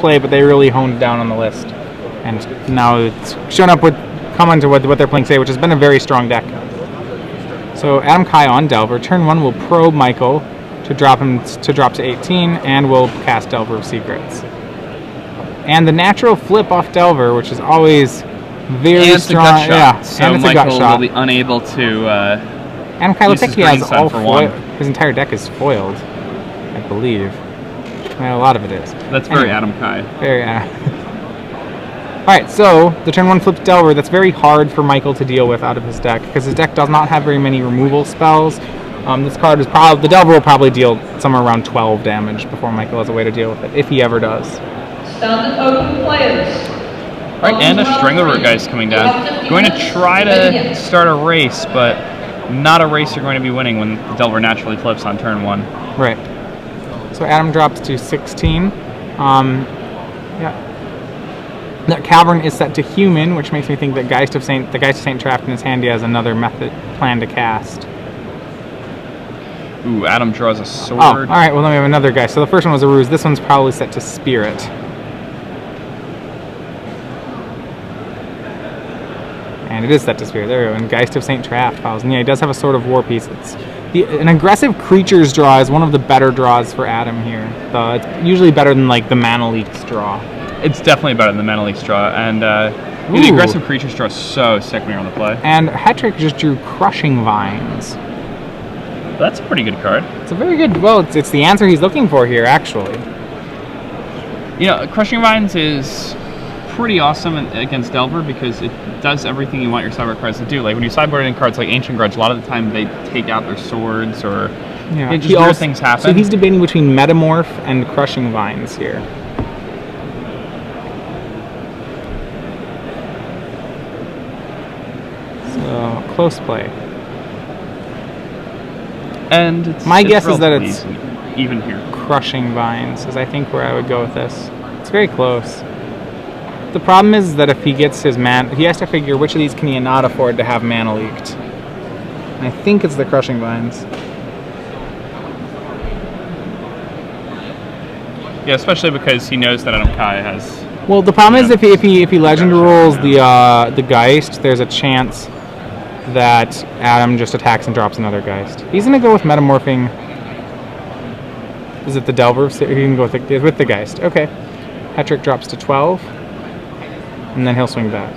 play, but they really honed down on the list. And now it's shown up with comment to what they're playing today, which has been a very strong deck. So Adam Kai on Delver. Turn 1 will probe Michael to drop him to 18, and will cast Delver of Secrets. And the natural flip off Delver, which is always very strong. Gut shot. Yeah, so and it's a gut Michael shot. will be unable to. Adam Kai looks like he has all one. His entire deck is foiled, I believe. Well, a lot of it is. That's very Adam Kai. Very Alright, so the turn 1 flip Delver, that's very hard for Michael to deal with out of his deck, because his deck does not have very many removal spells. This card is probably, the Delver will probably deal somewhere around 12 damage before Michael has a way to deal with it, if he ever does. Standard open players. Alright, and a Strangleroot guy's coming down. Going to try to start a race, but not a race you're going to be winning when the Delver naturally flips on turn 1. Right. So Adam drops to 16. Yeah. That Cavern is set to human, which makes me think that the Geist of Saint trapped in his hand. He has another plan to cast. Ooh, Adam draws a sword. Oh, alright, well then we have another guy. So the first one was a ruse. This one's probably set to Spirit. And it is set to Spirit. There we go. And Geist of Saint Trapped files. And yeah, he does have a Sword of War piece. An aggressive creatures draw is one of the better draws for Adam here. It's usually better than like the Mana Leaks draw. It's definitely better than the Mana Leaks draw. And the aggressive creatures draw is so sick when you're on the play. And Hetrick just drew Crushing Vines. That's a pretty good card. It's a very good, well, it's the answer he's looking for here, actually. You know, Crushing Vines is pretty awesome against Delver because it does everything you want your sideboard cards to do. Like when you sideboard in cards like Ancient Grudge, a lot of the time they take out their swords or just weird things happen. So he's debating between Metamorph and Crushing Vines here. So, close play. And my guess is that it's even here. Crushing Vines is I think where I would go with this. It's very close. The problem is that if he gets his he has to figure which of these can he not afford to have mana leaked. And I think it's the Crushing Vines. Yeah, especially because he knows that Adam Kai has. Well, the problem is if he legend rules the Geist, there's a chance that Adam just attacks and drops another Geist. He's going to go with Metamorphing. Is it the Delver? He can go with the Geist. Okay. Hetrick drops to 12. And then he'll swing back.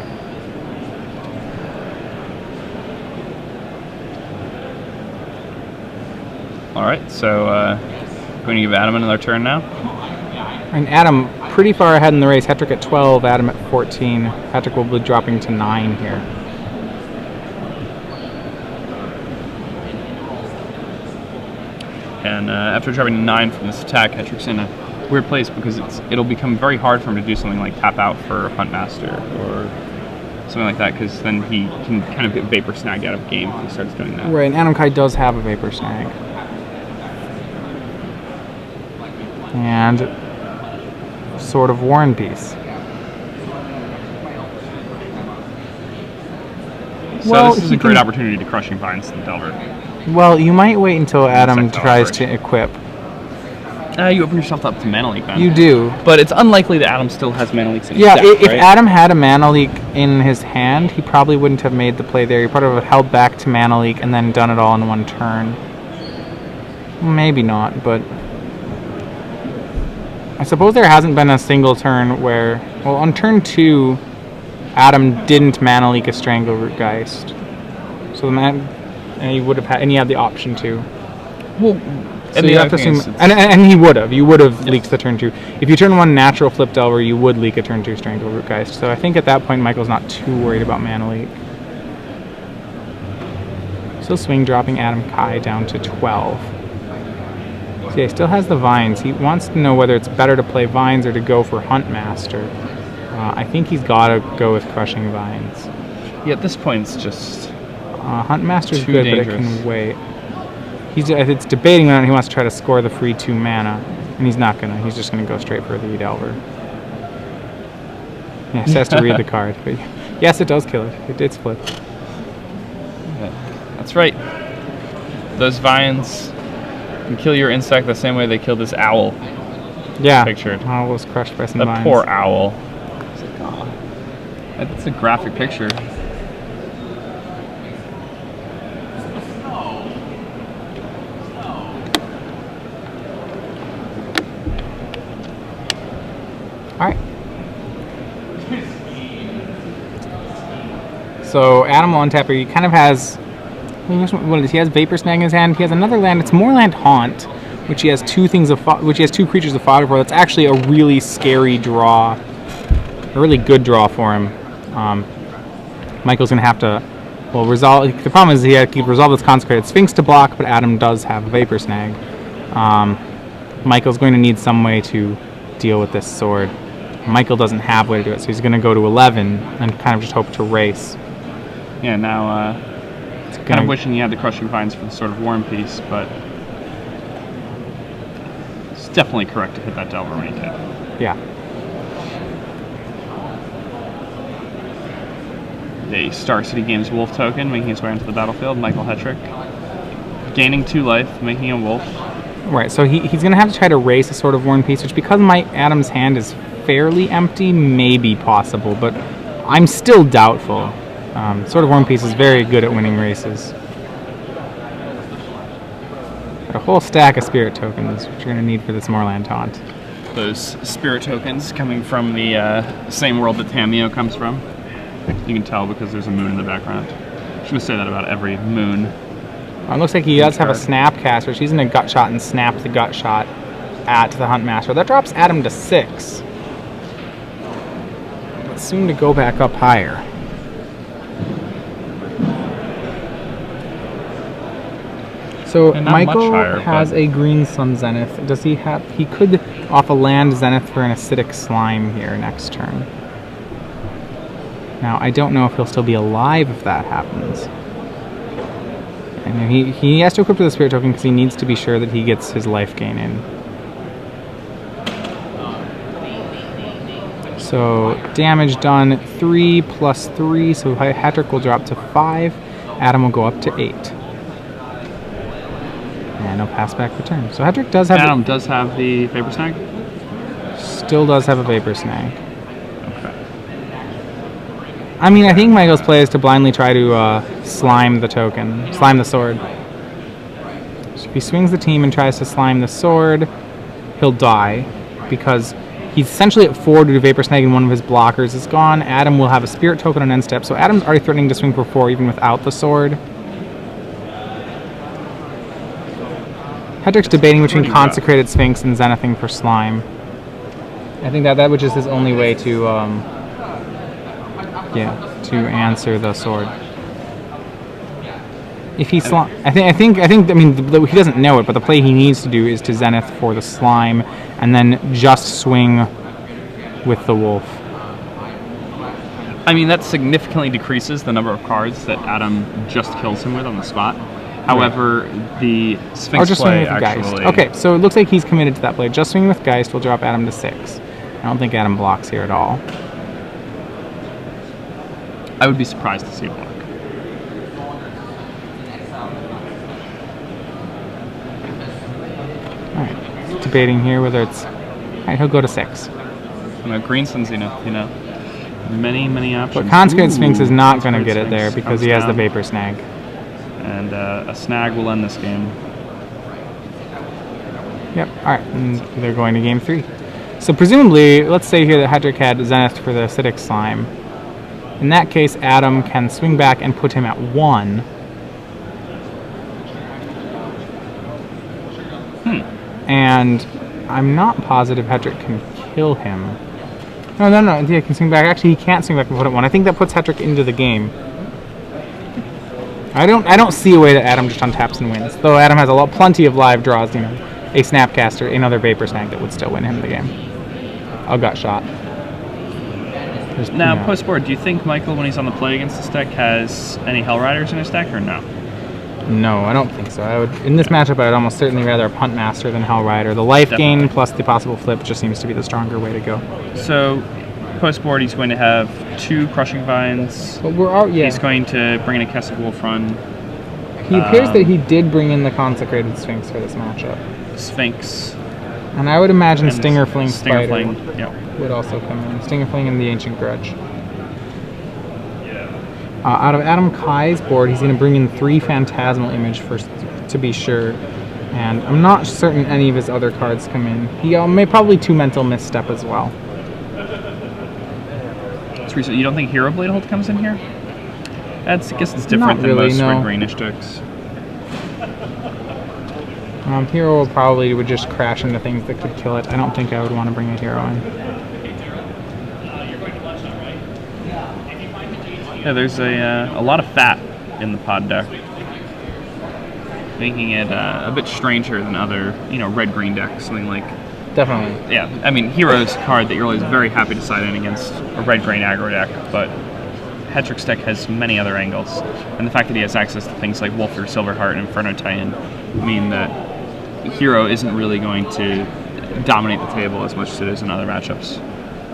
Alright, so going to give Adam another turn now. And Adam pretty far ahead in the race. Hetrick at 12, Adam at 14. Hetrick will be dropping to 9 here. And after dropping to 9 from this attack, Hetrick's in a weird place because it'll become very hard for him to do something like tap out for Huntmaster or something like that, because then he can kind of get Vapor snagged out of game if he starts doing that. Right, and Adam Kai does have a Vapor snag. And Sword of War and Peace. So this is a great opportunity to Crushing Vines the Delver. Well, you might wait until Adam tries to equip. You open yourself up to Mana Leak then. You do. But it's unlikely that Adam still has Mana Leaks in his deck, if right? Adam had a Mana Leak in his hand, he probably wouldn't have made the play there. He probably would have held back to Mana Leak and then done it all in one turn. Maybe not, but I suppose there hasn't been a single turn where, well, on turn 2, Adam didn't Mana Leak a Strangleroot Geist. So he would have had, and he had the option to. Well, so you have to assume, and he would have. You would have leaked the turn 2. If you turn 1 natural flip Delver, you would leak a turn 2 Strangleroot Geist. So I think at that point Michael's not too worried about Mana Leak. Still swing dropping Adam Kai down to 12. So yeah, he still has the Vines. He wants to know whether it's better to play Vines or to go for Huntmaster. I think he's got to go with Crushing Vines. Yeah, at this point it's just Huntmaster's good, dangerous. But it can wait. It's debating whether he wants to try to score the free 2 mana, and he's not gonna. He's just gonna go straight for the Delver. Yes, he has to read the card. But yes, it does kill it. It did split. Yeah, that's right. Those Vines can kill your insect the same way they kill this owl. Yeah. pictured. Owl was crushed by some The vines. poor owl. It's like, oh, that's a graphic picture. All right. So Adam will untap her. He kind of has, what is he? Has Vapor Snag in his hand. He has another land. It's Moorland Haunt, which he has two creatures of fodder for. That's actually a really scary draw, a really good draw for him. Michael's gonna have to, well, resolve. The problem is he had to resolve this Consecrated Sphinx to block, but Adam does have a Vapor Snag. Michael's going to need some way to deal with this sword. Michael doesn't have a way to do it, so he's going to go to 11 and kind of just hope to race. Yeah, now kind of wishing he had the Crushing Vines for the sort of War and Peace, but it's definitely correct to hit that Delver when he can. Yeah. The Star City Games Wolf token, making his way into the battlefield. Michael Hetrick gaining 2 life, making a wolf. Right, so he's going to have to try to race a Sword of War and Peace, which because Adam's hand is fairly empty, may be possible, but I'm still doubtful. Sword of War and Peace is very good at winning races. Got a whole stack of Spirit tokens, which you're going to need for this Moorland Haunt. Those Spirit tokens coming from the same world that Tamio comes from. You can tell because there's a moon in the background. I'm just going to say that about every moon. It looks like he does have a Snapcaster. She's going to Gut Shot and snap the Gut Shot at the Huntmaster. That drops Adam to 6. But soon to go back up higher. So And not Michael much higher, has but- a green Sun Zenith. Does he have? He could off a land Zenith for an acidic slime here next turn. Now I don't know if he'll still be alive if that happens. And he has to equip to the Spirit token because he needs to be sure that he gets his life gain in. So damage done 3 plus 3, so Hetrick will drop to 5. Adam will go up to 8. And he'll pass back the turn. So Hetrick does have Adam does have the Vapor Snag? still does have a Vapor Snag. Okay. I mean, I think Michael's play is to blindly try to slime the sword. So if he swings the team and tries to slime the sword, he'll die because he's essentially at 4 due to Vapor Snag and one of his blockers is gone. Adam will have a Spirit token on end step, so Adam's already threatening to swing for 4 even without the sword. Hetrick's debating between Consecrated Sphinx and Zenithing for slime. I think that which is his only way to answer the sword. If he I mean, he doesn't know it, but the play he needs to do is to Zenith for the slime, and then just swing with the wolf. I mean, that significantly decreases the number of cards that Adam just kills him with on the spot. However, the Sphinx just play swing with actually... Geist. Okay, so it looks like he's committed to that play. Just swing with Geist will drop Adam to 6. I don't think Adam blocks here at all. I would be surprised to see a block. Alright, debating here whether it's... Alright, he'll go to 6. Green Sun's, many options. But Consecrated Sphinx is not going to Consecrated get it there Sphinx because he comes has the down, Vapor Snag. And a snag will end this game. Yep, alright, and they're going to game 3. So presumably, let's say here that Hetrick had Zenith for the acidic slime. In that case, Adam can swing back and put him at 1. And I'm not positive Hetrick can kill him. No, he can swing back. Actually, he can't swing back and put it 1. I think that puts Hetrick into the game. I don't see a way that Adam just untaps and wins. Though Adam has plenty of live draws, a Snapcaster, another Vapor Snag that would still win him the game. A Gut Shot. Now, post-board, do you think Michael, when he's on the play against this deck, has any Hell Riders in his deck, or no? No, I don't think so. In this matchup, I would almost certainly rather have Huntmaster than Hell Rider. The life gain plus the possible flip just seems to be the stronger way to go. So, post-board, he's going to have 2 Crushing Vines. But he's going to bring in a Kessig Wolf Run. He appears that he did bring in the Consecrated Sphinx for this matchup. Sphinx. And I would imagine And Stinger Fling Stinger Spider Fling, yep. would also come in. Stinger Fling and the Ancient Grudge. Out of Adam Kai's board, he's going to bring in 3 Phantasmal Image first, to be sure. And I'm not certain any of his other cards come in. He may probably 2 Mental Misstep as well. So you don't think Hero Blade Hold comes in here? I guess it's different than really, most no. red-greenish decks. Hero would just crash into things that could kill it. I don't think I would want to bring a Hero in. Yeah, there's a lot of fat in the pod deck, making it a bit stranger than other, red-green decks. Something like, Definitely. yeah, I mean, Hero's a card that you're always very happy to side in against a red-green aggro deck, but Hetrick's deck has many other angles, and the fact that he has access to things like Wolfir, Silverheart, and Inferno Titan mean that Hero isn't really going to dominate the table as much as it is in other matchups.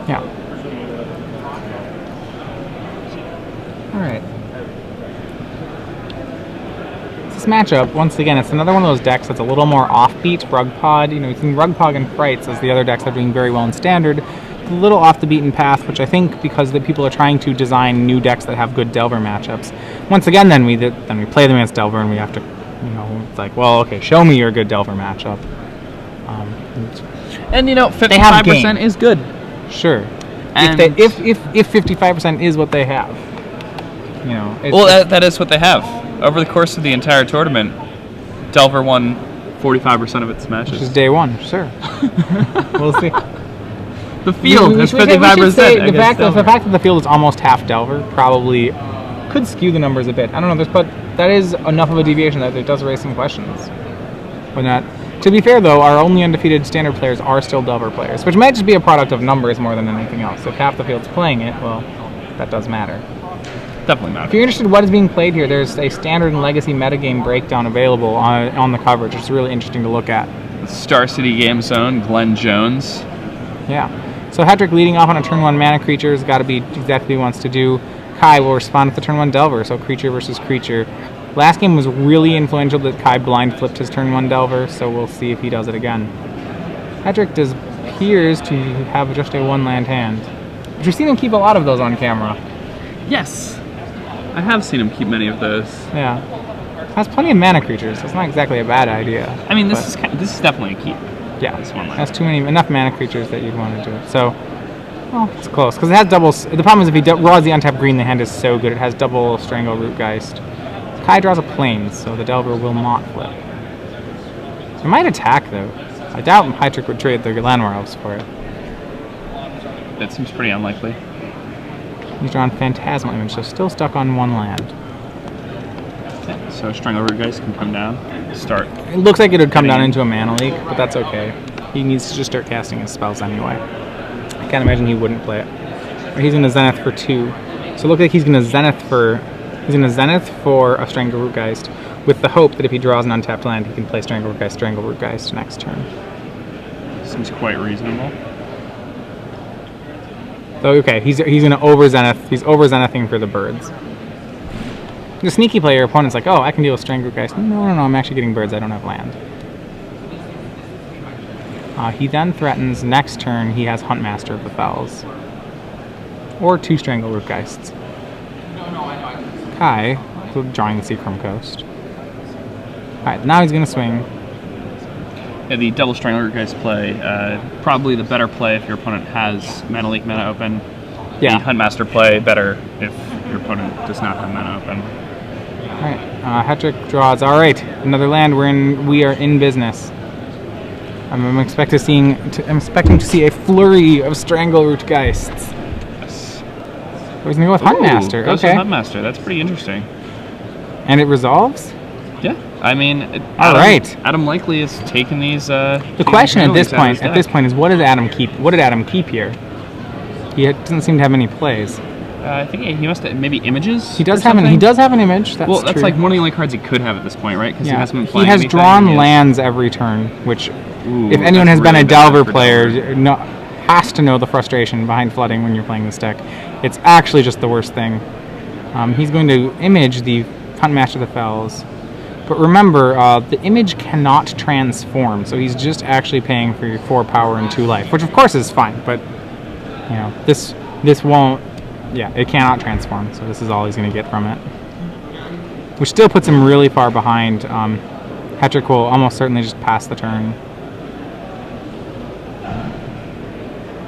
Yeah. Alright. This matchup, once again, it's another one of those decks that's a little more offbeat. Rugpod, between Rugpod and Frights, as the other decks are doing very well in Standard, a little off the beaten path, which I think because the people are trying to design new decks that have good Delver matchups. Once again, then we play them against Delver, and we have to, it's like, well, okay, show me your good Delver matchup. And 55% is good. Sure. And If 55% is what they have. That is what they have. Over the course of the entire tournament, Delver won 45% of its matches. Which is day one, sure. We'll see. The field has 55%. The fact that the field is almost half Delver probably could skew the numbers a bit. I don't know, but that is enough of a deviation that it does raise some questions. But not. To be fair, though, our only undefeated Standard players are still Delver players, which might just be a product of numbers more than anything else. If half the field's playing it, well, that does matter. Definitely matters. If you're interested in what is being played here, there's a Standard and Legacy metagame breakdown available on the coverage. It's really interesting to look at. Star City Game Zone, Glenn Jones. Yeah. So Hetrick leading off on a turn 1 mana creature has got to be exactly what he wants to do. Kai will respond with the turn 1 Delver, so creature versus creature. Last game was really influential that Kai blind flipped his turn 1 Delver, so we'll see if he does it again. Hetrick appears to have just a 1-land hand. But you've seen him keep a lot of those on camera. Yes. I have seen him keep many of those. Yeah. Has plenty of mana creatures, so it's not exactly a bad idea. I mean, this is definitely a keep. Yeah, This one has enough mana creatures that you'd want to do it. So, well, it's close because it has double. The problem is if he draws the untapped green, the hand is so good. It has double Strangle Rootgeist. Kai draws a Plains, so the Delver will not flip. It might attack though. I doubt Hetrick would trade the Llanowar Elves for it. That seems pretty unlikely. He's drawn Phantasmal Image, so still stuck on 1 land. Okay, so Strangleroot Geist can come down. Start. It looks like it would come down into a mana leak, but that's okay. He needs to just start casting his spells anyway. I can't imagine he wouldn't play it. Or he's going to Zenith for 2. So it looks like he's going to Zenith for a Strangleroot Geist, with the hope that if he draws an untapped land, he can play Strangleroot Geist next turn. Seems quite reasonable. So okay, he's going to over Zenith. He's over Zenithing for the birds. The sneaky player opponent's like, oh, I can deal with Strangleroot Geist. No, I'm actually getting birds. I don't have land. He then threatens next turn. He has Huntmaster of the Fells, or 2 Strangleroot Geists. Kai, drawing the Seachrome Coast. All right, now he's going to swing. Yeah, the double Strangleroot Geist play, probably the better play if your opponent has Mana Leak, Mana Open. Yeah. The Huntmaster play, better if your opponent does not have Mana Open. Alright, Hetrick draws. Alright, another land. We are in business. I'm expecting to see a flurry of Strangleroot Geists. Yes. Oh, he's going to go with Huntmaster. Goes Okay. with Huntmaster. That's pretty interesting. And it resolves? Yeah. I mean, Adam likely is taking these. The question at this point is, what did Adam keep? What did Adam keep here? He doesn't seem to have any plays. I think he must have maybe images. He does have an image. That's well, that's true. like one of the only cards he could have at this point, right? Because he hasn't been he playing. has anything. drawn lands every turn, which, if anyone has been a Delver player, has to know the frustration behind flooding when you're playing this deck. It's actually just the worst thing. He's going to image the Huntmaster of the Fells. But remember, the image cannot transform, so he's just actually paying for your 4 power and 2 life, which of course is fine, but you know, this won't, yeah, it cannot transform, so this is all he's going to get from it. Which still puts him really far behind. Hetrick will almost certainly just pass the turn.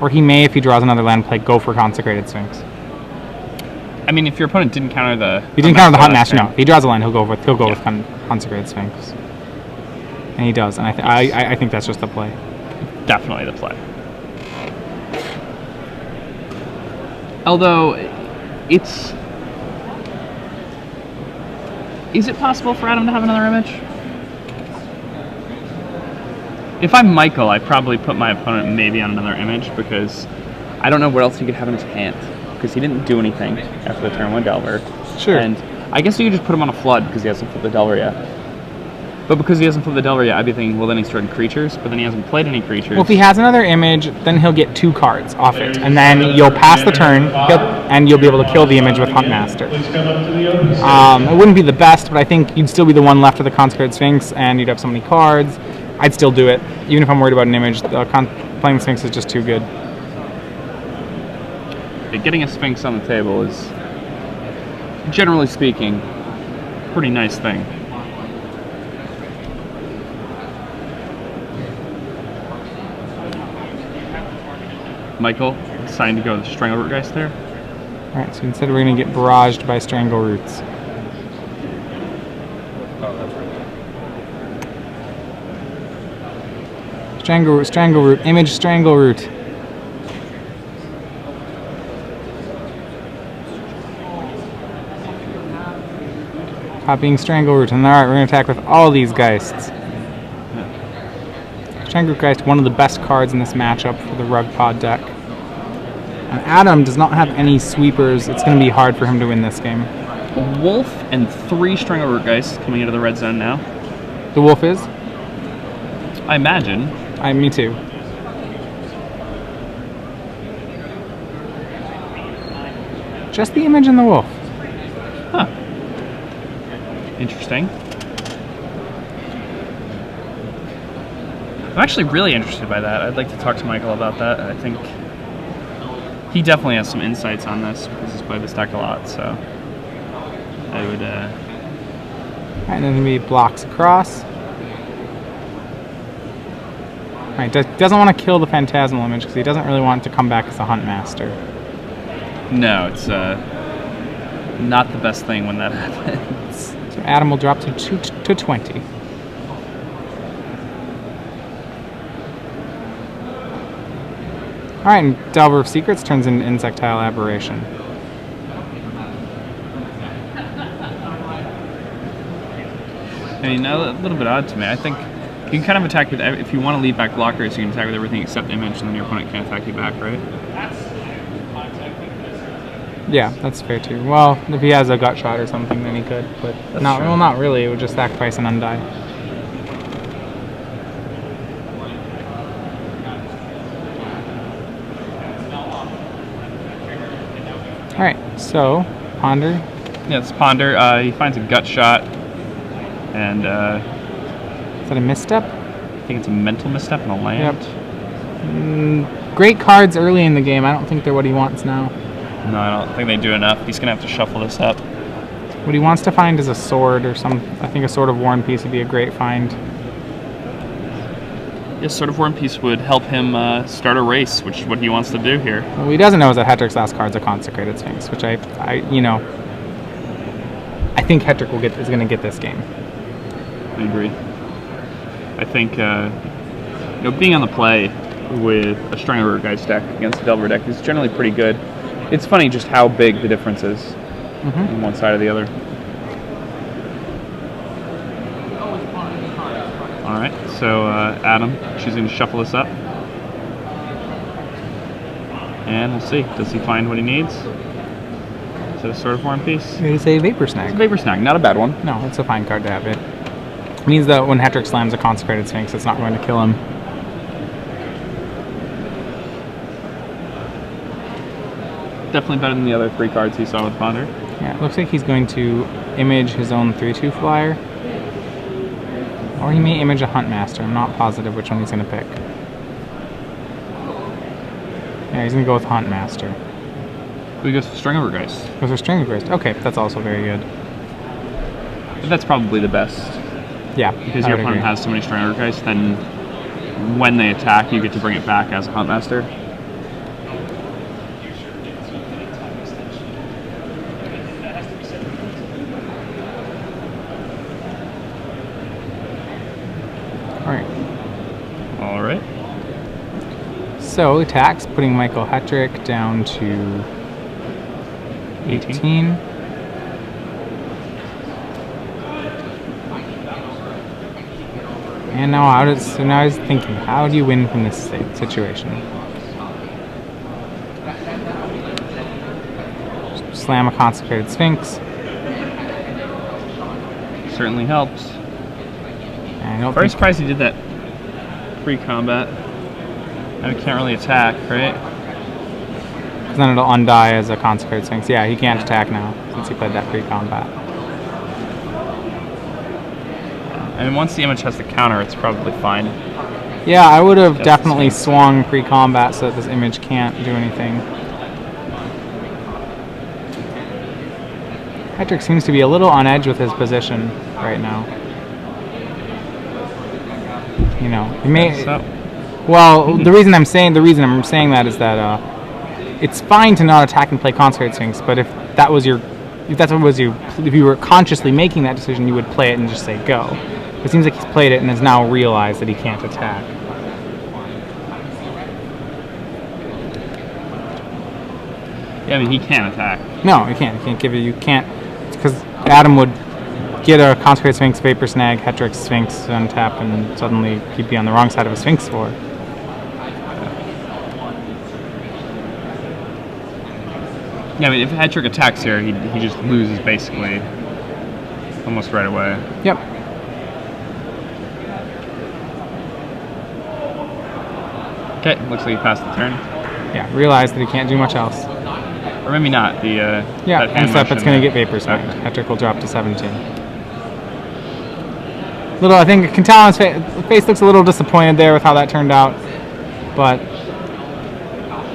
Or he may, if he draws another land play, go for Consecrated Sphinx. I mean, if your opponent didn't counter the... He didn't counter the Hunt Master, no. If he draws a land, he'll go with Consecrated Sphinx. And he does, and I think that's just the play. Definitely the play. Although, it's... Is it possible for Adam to have another image? If I'm Michael, I'd probably put my opponent maybe on another image because I don't know what else he could have in his hand. Because he didn't do anything after the turn 1 Delver. Sure. And I guess you could just put him on a Flood because he hasn't flipped the Delver yet. But because he hasn't flipped the Delver yet, I'd be thinking, well, then he's throwing creatures, but then he hasn't played any creatures. Well, if he has another image, then he'll get 2 cards off it, and then you'll pass the turn, and you'll be able to kill the image with Huntmaster. It wouldn't be the best, but I think you'd still be the one left of the Consecrated Sphinx, and you'd have so many cards. I'd still do it, even if I'm worried about an image. Playing Sphinx is just too good. Getting a Sphinx on the table is, generally speaking, a pretty nice thing. Michael deciding to go with Strangleroot there. Alright, so instead we're going to get barraged by Strangle-Roots. Strangle-Root, image Strangle-Root. Copying Strangle-Root, and alright, we're going to attack with all these Geists. Strangleroot Geist, one of the best cards in this matchup for the Rug Pod deck. And Adam does not have any sweepers. It's going to be hard for him to win this game. A Wolf and 3 Strangleroot Geists coming into the red zone now. The Wolf is? I imagine. Me too. Just the image and the Wolf. Huh. Interesting. I'm actually really interested by that. I'd like to talk to Michael about that. I think he definitely has some insights on this because he's played this deck a lot, so I would... Alright, then he blocks across. Alright, doesn't want to kill the Phantasmal image because he doesn't really want it to come back as a Huntmaster. No, it's not the best thing when that happens. So Adam will drop to 20. Alright, and Delver of Secrets turns into Insectile Aberration. I mean, a little bit odd to me. I think you can kind of attack with, if you want to leave back blockers, you can attack with everything except image, and then your opponent can't attack you back, right? Yeah, that's fair too. Well, if he has a gut shot or something, then he could, but not really. It would just sacrifice and undie. Alright, so, Ponder. Yeah, it's Ponder. He finds a gut shot, and Is that a misstep? I think it's a mental misstep and a land. Yep. Great cards early in the game. I don't think they're what he wants now. No, I don't think they do enough. He's going to have to shuffle this up. What he wants to find is a sword or some... I think a Sword of War and Peace would be a great find. Yes, Sword of War and Peace would help him start a race, which is what he wants to do here. What he doesn't know is that Hetrick's last card's a Consecrated Sphinx, which I think Hetrick is going to get this game. I agree. I think being on the play with a Strangleroot Geist deck against a Delver deck is generally pretty good. It's funny just how big the difference is on one side or the other. Alright, so Adam choosing to shuffle this up. And we'll see. Does he find what he needs? Is it a Sword of War and Peace? It's a Vapor Snag. It's a Vapor Snag, not a bad one. No, it's a fine card to have it. It means that when Hetrick slams a Consecrated Sphinx, it's not going to kill him. Definitely better than the other 3 cards he saw with Ponder. Yeah, it looks like he's going to image his own 3/2 flyer. Or he may image a Huntmaster. I'm not positive which one he's going to pick. Yeah, he's going to go with Huntmaster. We go Stringergeist. Goes for Stringergeist. Okay, that's also very good. But that's probably the best. Yeah, Because I your would opponent agree. has so many Stringergeist, then when they attack, you get to bring it back as a Huntmaster. Alright. Alright. So, attacks, putting Michael Hetrick down to 18. And now, so now he's thinking, how do you win from this situation? Slam a Consecrated Sphinx. Certainly helps. And I don't Very think- surprised he did that pre-combat. And he can't really attack, right? Because then it'll undie as a Consecrated Sphinx. Yeah, he can't attack now, since he played that pre-combat. I mean, once the image has the counter, it's probably fine. Yeah, I would have That's definitely the same. swung pre-combat so that this image can't do anything. Hetrick seems to be a little on edge with his position right now. You know, he may. So, Well, the reason I'm saying that is that it's fine to not attack and play Consecrated Sphinx, but if you were consciously making that decision, you would play it and just say go. It seems like he's played it and has now realized that he can't attack. yeah, I mean, he can attack. No, you can't. You can't, because Adam would get a Consecrated Sphinx, Vapor Snag, Hetrick Sphinx, untap, and suddenly he'd be on the wrong side of a Sphinx for. Yeah, I mean, if Hetrick attacks here, he just loses basically almost right away. Yep. Okay, looks like he passed the turn. Yeah, realized that he can't do much else. Or maybe not. Yeah, that hand except it's motion going to there. get Vapor Snag. Okay. Hetrick will drop to 17. I think you can tell on his face looks a little disappointed there with how that turned out, but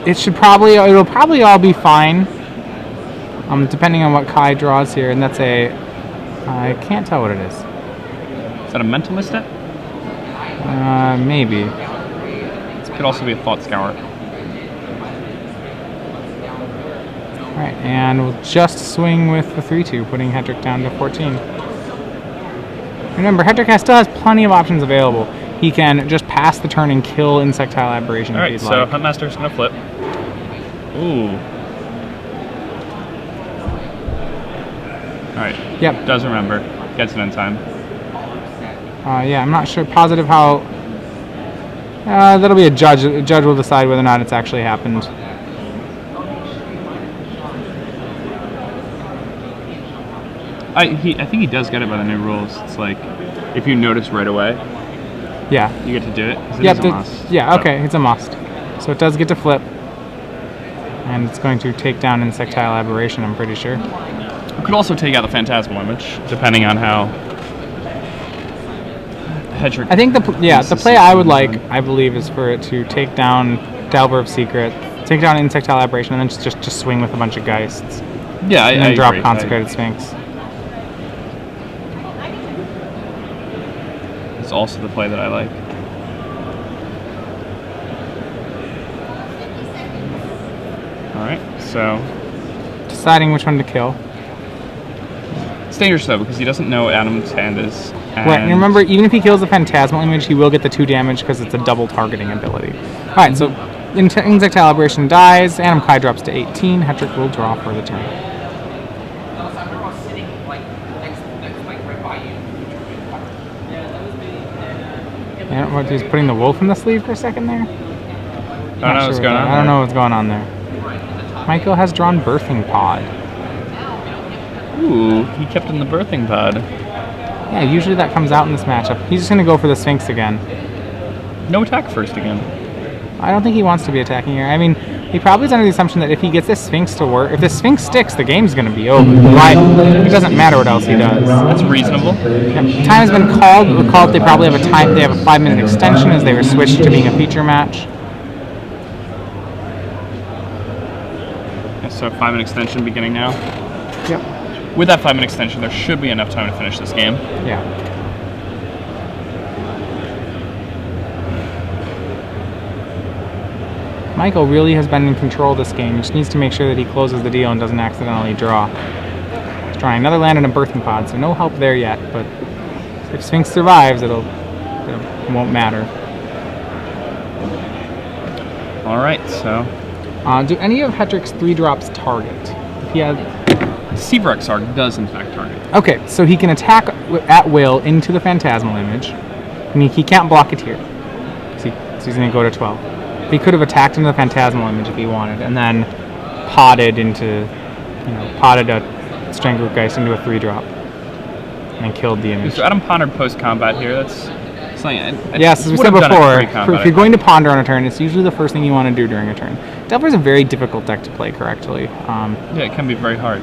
it'll probably all be fine, depending on what Kai draws here, and that's I can't tell what it is. Is that a mental misstep? Maybe. This could also be a thought scour. Alright, and we'll just swing with the 3-2, putting Hetrick down to 14. Remember, Hetrick still has plenty of options available. He can just pass the turn and kill Insectile Aberration if Alright, he'd so like. Huntmaster's gonna flip. Ooh. Alright. Yep. Does remember. Gets it in time. Yeah, I'm not positive how... that'll be a judge. A judge will decide whether or not it's actually happened. I think he does get it by the new rules. It's like, if you notice right away, Yeah. you get to do it. 'Cause it Yep, is a must. yeah, So- okay, it's a must. So it does get to flip. And it's going to take down Insectile Aberration, I'm pretty sure. You could also take out the Phantasmal image, depending on how Hetrick... I think the uses play I would the like, system. I believe, is for it to take down Delver of Secret, take down Insectile Aberration, and then just swing with a bunch of Geists. Yeah, And I then drop agree. Consecrated Sphinx. It's also the play that I like. Alright, so... Deciding which one to kill. It's dangerous though, because he doesn't know what Adam's hand is. Right, and remember, even if he kills the Phantasmal image, he will get the 2 damage because it's a double targeting ability. Alright, so Insectile Aberration dies, Adam Kai drops to 18, Hetrick will draw for the turn. Yeah, what, he's putting the wolf in the sleeve for a second there? I don't know what's going on. I don't know what's going on there. Michael has drawn Birthing Pod. Ooh, he kept in the birthing pod. Yeah, usually that comes out in this matchup. He's just going to go for the Sphinx again. No attack first again. I don't think he wants to be attacking here. I mean, He probably is under the assumption that if he gets this Sphinx to work, if the Sphinx sticks, the game's going to be over. Why? It doesn't matter what else he does. That's reasonable. Yep. Time has been called. Recall they probably have a time. They have a 5-minute extension as they were switched to being a feature match. Yeah, so 5-minute extension beginning now. Yep. With that 5-minute extension, there should be enough time to finish this game. Yeah. Michael really has been in control of this game. He just needs to make sure that he closes the deal and doesn't accidentally draw. He's drawing another land in a birthing pod, so no help there yet, but if Sphinx survives, it won't matter. Alright, so... Do any of Hetrick's 3-drops target? If he has... Seavrex Arc does in fact target. Okay, so he can attack at will into the Phantasmal Image, and he can't block it here. So he's going to go to 12. He could have attacked into the Phantasmal Image if he wanted, and then potted a Stranglegeist into a 3-drop, and killed the image. So Adam pondered post-combat here. That's something yes, as we said before, if you're going to ponder on a turn, it's usually the first thing you want to do during a turn. Delver is a very difficult deck to play correctly. Yeah, it can be very hard.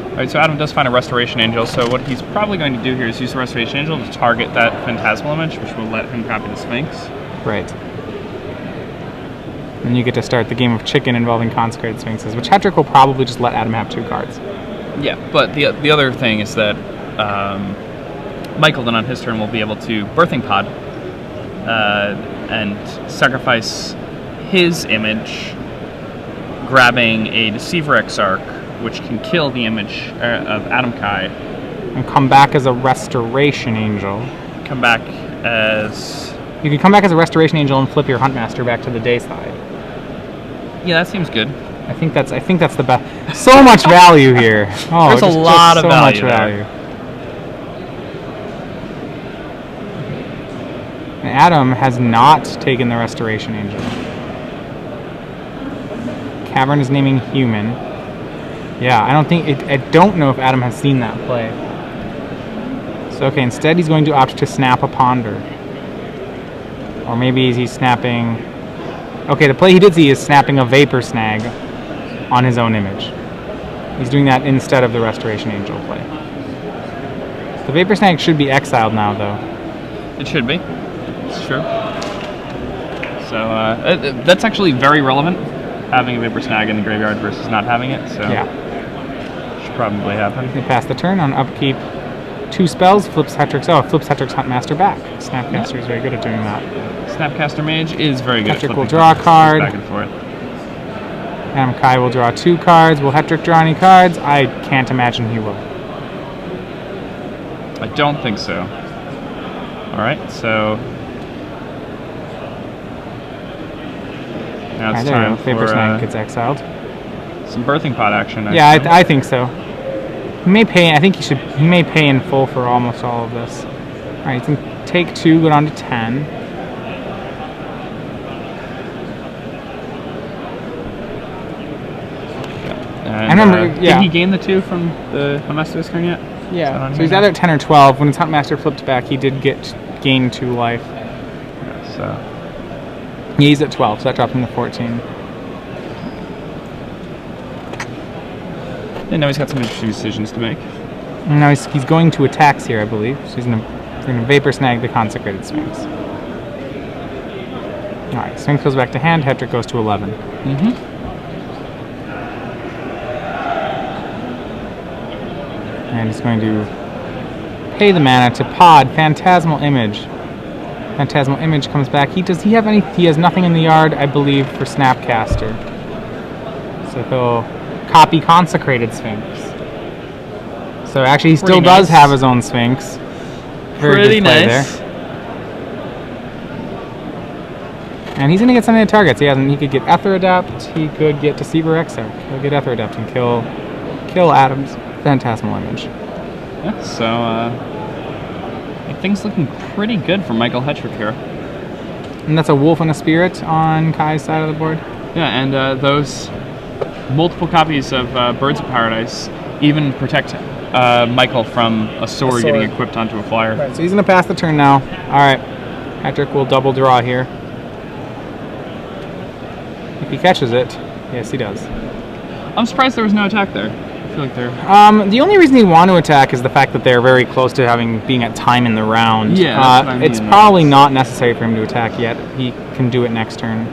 Alright, so Adam does find a Restoration Angel, so what he's probably going to do here is use the Restoration Angel to target that Phantasmal Image, which will let him copy the Sphinx. Right. And you get to start the game of chicken involving Consecrated Sphinxes, which Hetrick will probably just let Adam have 2 cards. Yeah, but the other thing is that Michael then on his turn will be able to Birthing Pod and sacrifice his image, grabbing a Deceiver Exarch, which can kill the image of Adam Kai. And come back as a Restoration Angel. Come back as... You can come back as a Restoration Angel and flip your Huntmaster back to the day side. Yeah, that seems good. I think that's the best. So much value here. Oh, there's a lot of so value much value. And Adam has not taken the Restoration Angel. Cavern is naming human. Yeah, I don't know if Adam has seen that play. So okay, instead he's going to opt to snap a Ponder. Or maybe he's snapping... Okay, the play he did see is snapping a Vapor Snag on his own image. He's doing that instead of the Restoration Angel play. The Vapor Snag should be exiled now, though. It should be. It's true. So, that's actually very relevant, having a Vapor Snag in the graveyard versus not having it, so... Yeah. Should probably happen. They pass the turn on upkeep. 2 spells, flips Hetrick's Huntmaster back. Snapcaster is very good at doing that. Snapcaster Mage is very good Hetrick at will draw a card. back and forth. Adam Kai will draw 2 cards. Will Hetrick draw any cards? I can't imagine he will. I don't think so. Alright, so... Now it's time for Vapor Snag gets exiled. some Birthing Pod action. Yeah, I think so. He may pay. I think he may pay in full for almost all of this. All right, you can take 2, go down to 10. And, I remember. Did he gain the 2 from the Huntmaster this turn yet? Yeah. So he's either at 10 or 12. When his Huntmaster flipped back, he did gain 2 life. Yeah, so. Yeah, he's at 12, so that dropped him to 14. And now he's got some interesting decisions to make. And now he's going to attacks here, I believe. So he's going to Vapor Snag the Consecrated Sphinx. All right, Sphinx goes back to hand. Hetrick goes to 11. Mm-hmm. And he's going to pay the mana to pod Phantasmal Image. Phantasmal Image comes back. He has nothing in the yard, I believe, for Snapcaster. So he'll copy Consecrated Sphinx. So actually he still does have his own Sphinx. Very Pretty good play nice. there. And he's going to get something that targets. He could get Ether Adept, he could get Deceiver Exarch. He'll get Ether Adept and kill Adam's Phantasmal Image. Yeah, so things looking pretty good for Michael Hetrick here. And that's a Wolf and a Spirit on Kai's side of the board. Yeah, and those multiple copies of Birds of Paradise even protect Michael from a sword getting equipped onto a flyer. Right, so he's going to pass the turn now. All right, Hetrick will double draw here. If he catches it, Yes, he does. I'm surprised there was no attack there. I feel like they're... The only reason he'd want to attack is the fact that they're very close to being at time in the round. Yeah, that's what I mean, it's probably not necessary for him to attack yet. He can do it next turn.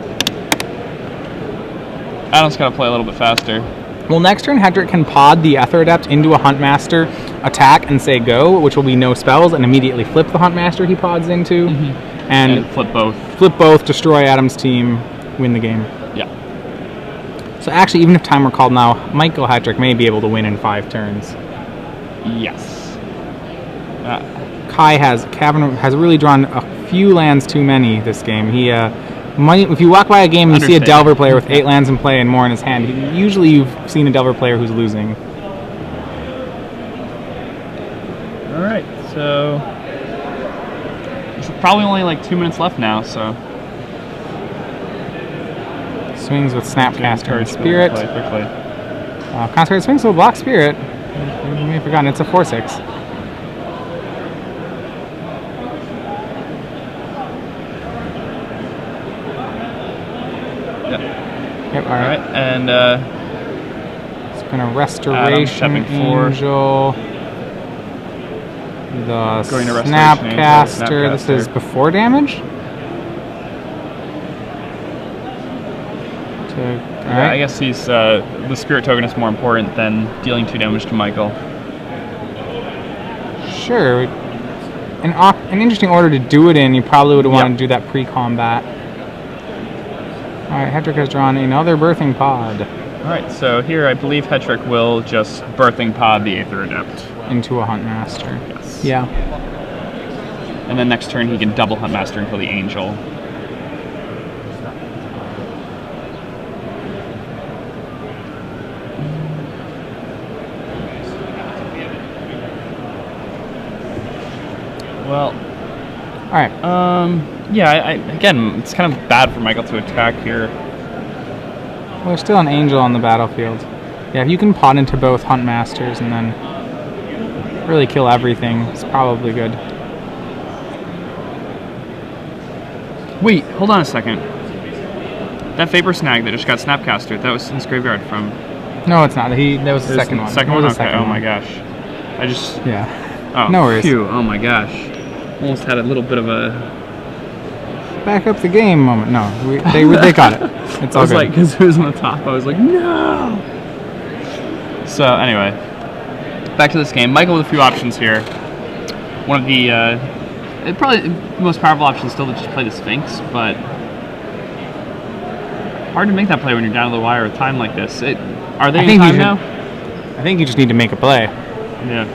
Adam's got to play a little bit faster. Well, next turn, Hetrick can pod the Ether Adept into a Huntmaster, attack and say go, which will be no spells, and immediately flip the Huntmaster he pods into, And flip both. Flip both, destroy Adam's team, win the game. Yeah. So actually, even if time were called now, Michael Hetrick may be able to win in 5 turns. Yes. Cavan has really drawn a few lands too many this game. If you walk by a game and you see a Delver player with 8 lands in play and more in his hand, usually you've seen a Delver player who's losing. Alright, so... There's probably only like 2 minutes left now, so... Swings with Snapcaster and Spirit. Quickly. Consecrated swings with Block Spirit. You may have forgotten, it's a 4/6. Yep, alright. And it's gonna Restoration Angel. The Going to Restoration Angel, Snapcaster. This is before damage? Yeah, I guess he's the Spirit Token is more important than dealing 2 damage to Michael. Sure. An interesting order to do it in. You probably would have wanted to do that pre-combat. Alright, Hetrick has drawn another Birthing Pod. Alright, so here I believe Hetrick will just Birthing Pod the Aether Adept. Into a Huntmaster. Yes. Yeah. And then next turn he can double Huntmaster and kill the Angel. Well, alright. Yeah, again, it's kind of bad for Michael to attack here. Well, there's still an Angel on the battlefield. Yeah, if you can pot into both Huntmasters and then really kill everything, it's probably good. Wait, hold on a second. That Vapor Snag that just got Snapcaster, that was in his graveyard from... No, it's not. That was the second one. Second one? Okay, second oh my gosh. I just... Yeah. Oh, no worries. Phew, oh my gosh. Almost had a little bit of a... Back up the game moment. No, they got it. It's all good. Like, because it was on the top, I was like, no! So, anyway. Back to this game. Michael with a few options here. One of the, probably the most powerful option is still to just play the Sphinx, but... Hard to make that play when you're down to the wire with time like this. Are they in time now? I think you just need to make a play. Yeah.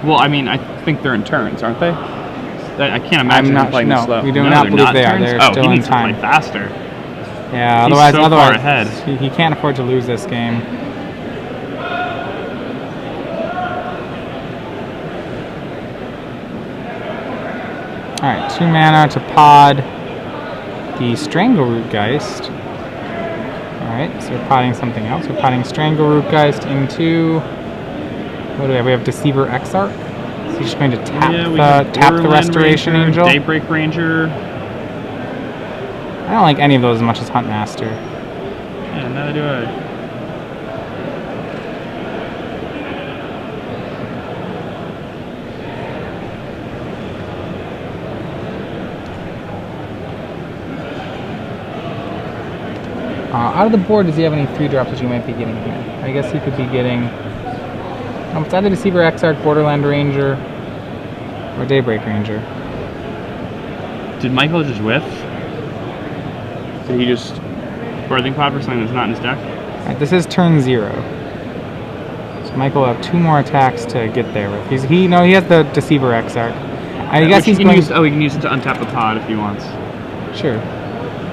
Well, I mean, I think they're in turns, aren't they? I can't imagine them playing this slow. We do not believe they are. They're still in time. He needs to play faster. Yeah, He's otherwise, so far ahead. He can't afford to lose this game. Alright, 2 mana to pod the Strangleroot Geist. Alright, so we're podding something else. We're podding Strangleroot Geist into... What do we have? We have Deceiver Exarch. So he's just going to tap the Restoration Angel. Daybreak Ranger. I don't like any of those as much as Huntmaster. Yeah, neither do I. Out of the board, does he have any 3-drops that you might be getting here? I guess he could be getting... it's either Deceiver Exarch, Borderland Ranger, or Daybreak Ranger. Did Michael just whiff? Did he just Birthing Pod for something that's not in his deck? Alright, this is turn 0. So Michael will have 2 more attacks to get there with. He has the Deceiver Exarch. I guess he's going... he can use it to untap the pod if he wants. Sure.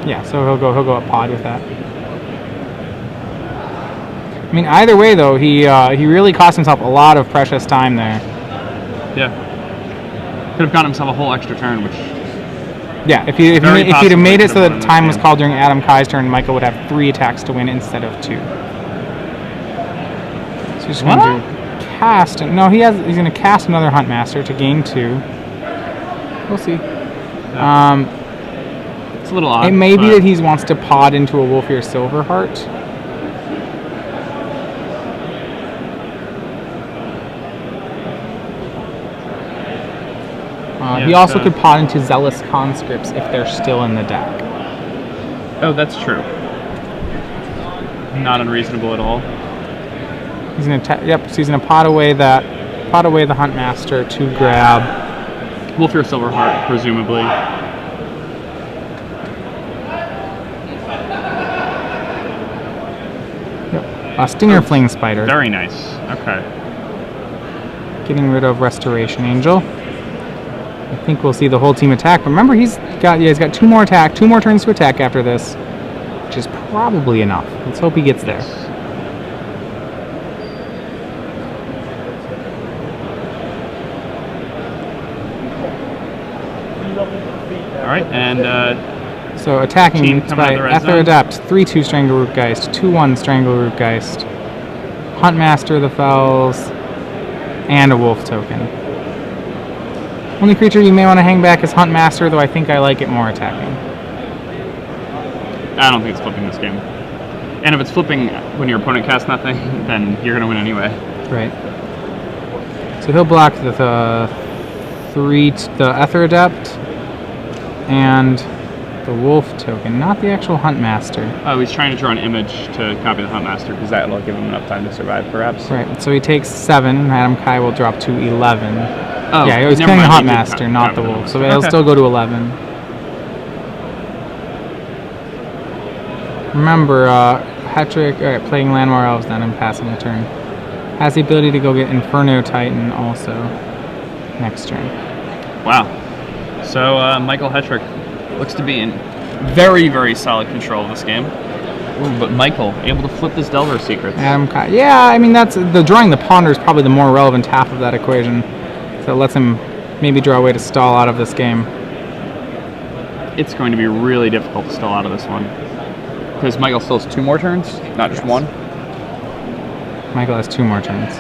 Yeah, so he'll go up pod with that. I mean, either way though, he really cost himself a lot of precious time there. Yeah. Could have gotten himself a whole extra turn, which... Yeah, if he'd have made it so that time was called during Adam Kai's turn, Michael would have 3 attacks to win instead of 2. So he's going to cast... No, he's going to cast another Huntmaster to gain 2. We'll see. It's a little odd. It may be that he wants to pod into a Wolfear Silverheart. He also could pot into Zealous Conscripts if they're still in the deck. Oh, that's true. Not unreasonable at all. He's gonna yep. So he's gonna pot away the Huntmaster to grab Wolfir Silverheart, presumably. Stinger Fling Spider. Very nice. Okay. Getting rid of Restoration Angel. I think we'll see the whole team attack. But remember, he's got 2 more turns to attack after this, which is probably enough. Let's hope he gets there. All right, and so attacking by Ether Adept, 3/2 Strangleroot Geist, 2/1 Strangleroot Geist, Huntmaster the Fells, and a Wolf token. Only creature you may want to hang back is Huntmaster, though I think I like it more attacking. I don't think it's flipping this game. And if it's flipping when your opponent casts nothing, then you're going to win anyway. Right. So he'll block the Ether Adept and the Wolf token, not the actual Huntmaster. Oh, he's trying to draw an image to copy the Huntmaster because that'll give him enough time to survive, perhaps. Right. So he takes 7. Adam Kai will drop to 11. Oh, yeah, he was killing the Huntmaster, not the Wolf. So he'll still go to 11. Remember, Hetrick, playing Landmore Elves then and passing a turn. Has the ability to go get Inferno Titan also next turn. Wow. So Michael Hetrick looks to be in very, very solid control of this game. Ooh, but Michael, able to flip this Delver Secrets. Yeah, I mean, that's drawing the Ponder is probably the more relevant half of that equation. So it lets him maybe draw a way to stall out of this game. It's going to be really difficult to stall out of this one. Because Michael still has 2 more turns, not just 1. Michael has 2 more turns.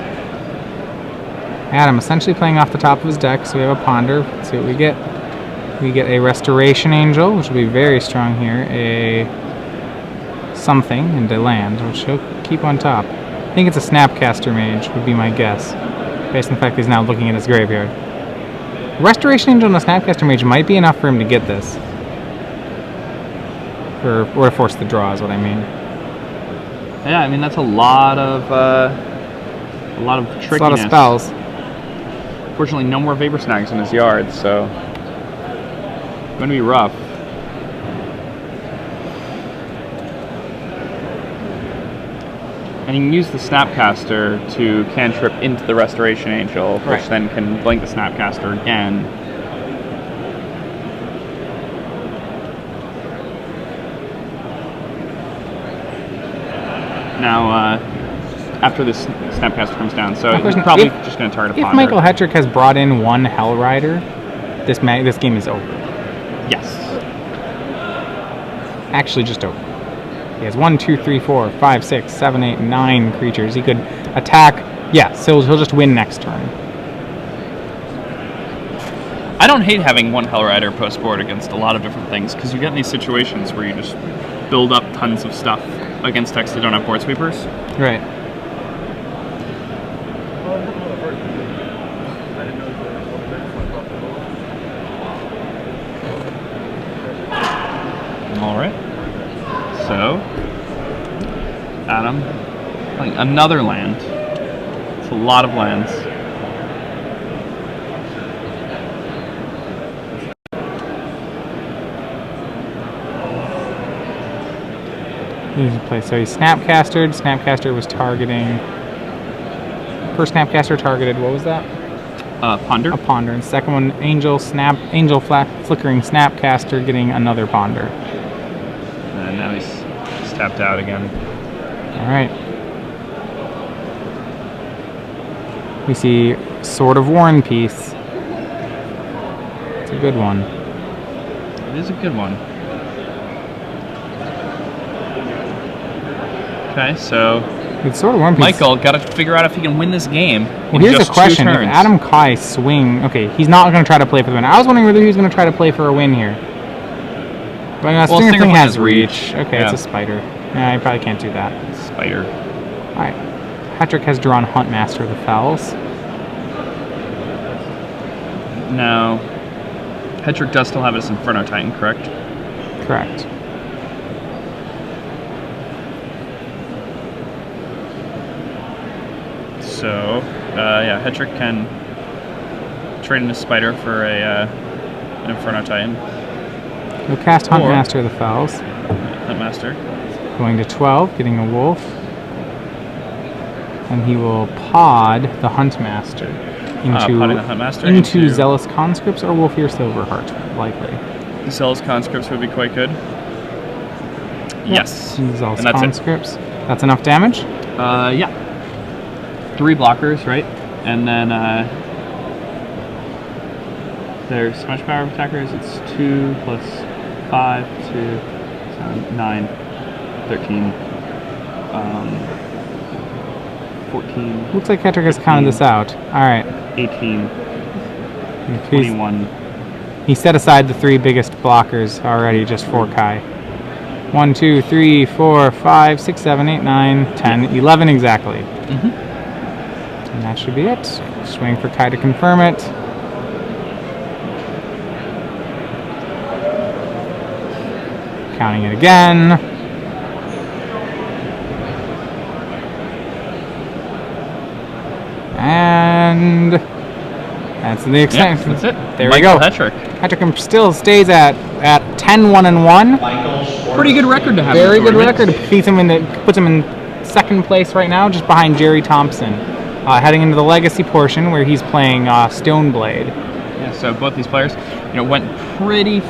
Adam essentially playing off the top of his deck, so we have a Ponder. Let's see what we get. We get a Restoration Angel, which will be very strong here. A something and a land, which he'll keep on top. I think it's a Snapcaster Mage, would be my guess, based on the fact that he's now looking at his graveyard. Restoration Angel and a Snapcaster Mage might be enough for him to get this. Or to force the draw is what I mean. Yeah, I mean that's a lot of trickiness. It's a lot of spells. Fortunately, no more Vapor Snags in his yard, so it's going to be rough. And you can use the Snapcaster to cantrip into the Restoration Angel, which then can blink the Snapcaster again. Now, after this Snapcaster comes down, so he's probably just going to target a Ponder. If Michael Hetrick has brought in 1 Hellrider, this game is over. Yes. Actually, just over. He has 1, 2, 3, 4, 5, 6, 7, 8, 9 creatures. He could attack. Yeah, so he'll just win next turn. I don't hate having 1 Hellrider post board against a lot of different things, because you get in these situations where you just build up tons of stuff against decks that don't have board sweepers. Right. Alright. So, Adam, playing another land. It's a lot of lands. So he Snapcastered. Snapcaster was targeting. First Snapcaster targeted, what was that? Ponder. A Ponder. And second one, Angel Flickering Snapcaster getting another Ponder. And now he's tapped out again. Alright. We see Sword of War and Peace. It's a good one. It is a good one. Okay, so It's Sword of War and Peace. Michael got to figure out if he can win this game. Well, here's the question: if Adam Kai swing, okay, he's not going to try to play for the win. I was wondering whether he was going to try to play for a win here. But Stinger Fling has reach. Okay, it's a spider. Yeah, you probably can't do that. Spider. All right. Hetrick has drawn Huntmaster of the Fells. No. Hetrick does still have his Inferno Titan, correct? Correct. So, yeah, Hetrick can trade in a Spider for an Inferno Titan. We'll cast Hunt Or- Master of the Fells. Huntmaster. Going to 12, getting a wolf. And he will pod the Huntmaster Podding the Huntmaster into Zealous Conscripts or Wolfear Silverheart, likely. Zealous Conscripts would be quite good. Yes. Zealous And that's it. Conscripts. That's enough damage? Yeah. 3 blockers, right? And then their smash power of attackers, it's 2 plus 5 to 7, 9, 13, 14, Looks like Hetrick has counted this out. Alright. 18, He's- 21. He set aside the 3 biggest blockers already just for Kai. 1, 2, 3, 4, 5, 6, 7, 8, 9, 10, 11 exactly. Mhm. And that should be it. Just waiting for Kai to confirm it. Counting it again. And that's the Yeah, extent. that's it. There we Michael go. Hetrick. Hetrick still stays at 10, 1, and 1. Pretty good record to have. Very in the good tournament. record. Puts him in second place right now, just behind Jerry Thompson. Heading into the legacy portion where he's playing Stoneblade. Yeah, so both these players, went pretty